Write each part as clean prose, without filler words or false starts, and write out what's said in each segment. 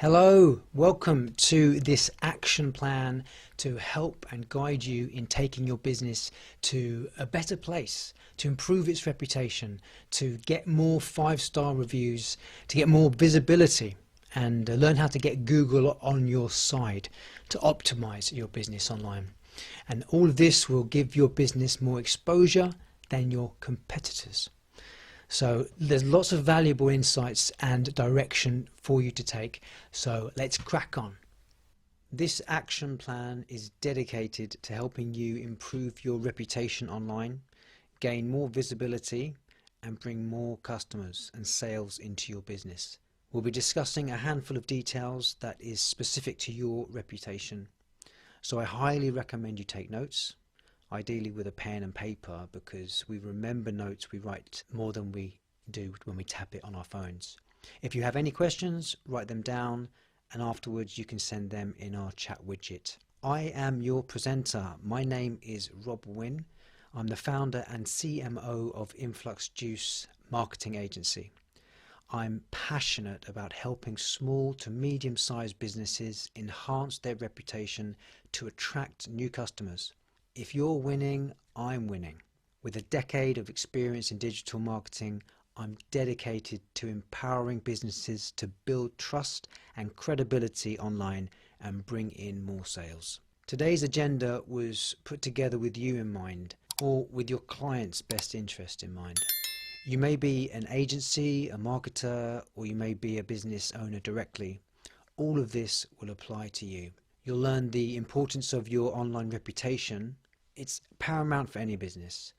Hello, welcome to this action plan to help and guide you in taking your business to a better place, to improve its reputation, to get more 5-star reviews, to get more visibility, and learn how to get Google on your side to optimize your business online. And all of this will give your business more exposure than your competitors. So there's lots of valuable insights and direction for you to take. So let's crack on. This action plan is dedicated to helping you improve your reputation online, gain more visibility, and bring more customers and sales into your business. We'll be discussing a handful of details that is specific to your reputation. So I highly recommend you take notes. Ideally with a pen and paper, because we remember notes we write more than we do when we tap it on our phones. If you have any questions, write them down, and afterwards you can send them in our chat widget. I am your presenter. My name is Rob Wynn. I'm the founder and CMO of Influx Juice Marketing Agency. I'm passionate about helping small to medium-sized businesses enhance their reputation to attract new customers. If you're winning, I'm winning. With a decade of experience in digital marketing, I'm dedicated to empowering businesses to build trust and credibility online and bring in more sales. Today's agenda was put together with you in mind, or with your client's best interest in mind. You may be an agency, a marketer, or you may be a business owner directly. All of this will apply to you. You'll learn the importance of your online reputation. It's paramount for any business.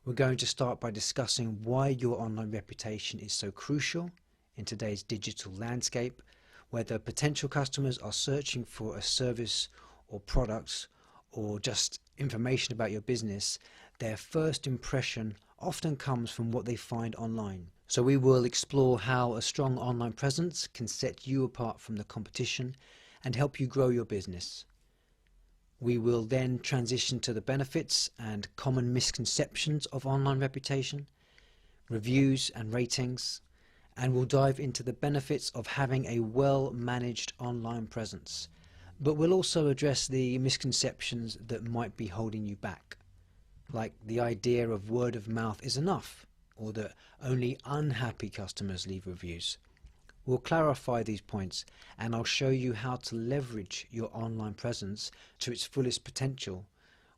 We're going to start by discussing why your online reputation is so crucial in today's digital landscape, whether potential customers are searching for a service or products or just information about your business. Their first impression often comes from what they find online. So we will explore how a strong online presence can set you apart from the competition and help you grow your business. We will then transition to the benefits and common misconceptions of online reputation, reviews and ratings, and we'll dive into the benefits of having a well-managed online presence. But we'll also address the misconceptions that might be holding you back, like the idea of word of mouth is enough, or that only unhappy customers leave reviews. We'll clarify these points, and I'll show you how to leverage your online presence to its fullest potential,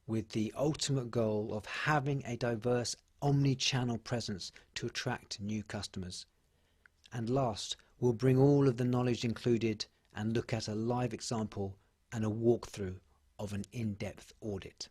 with the ultimate goal of having a diverse omni-channel presence to attract new customers. And last, we'll bring all of the knowledge included and look at a live example and a walkthrough of an in-depth audit.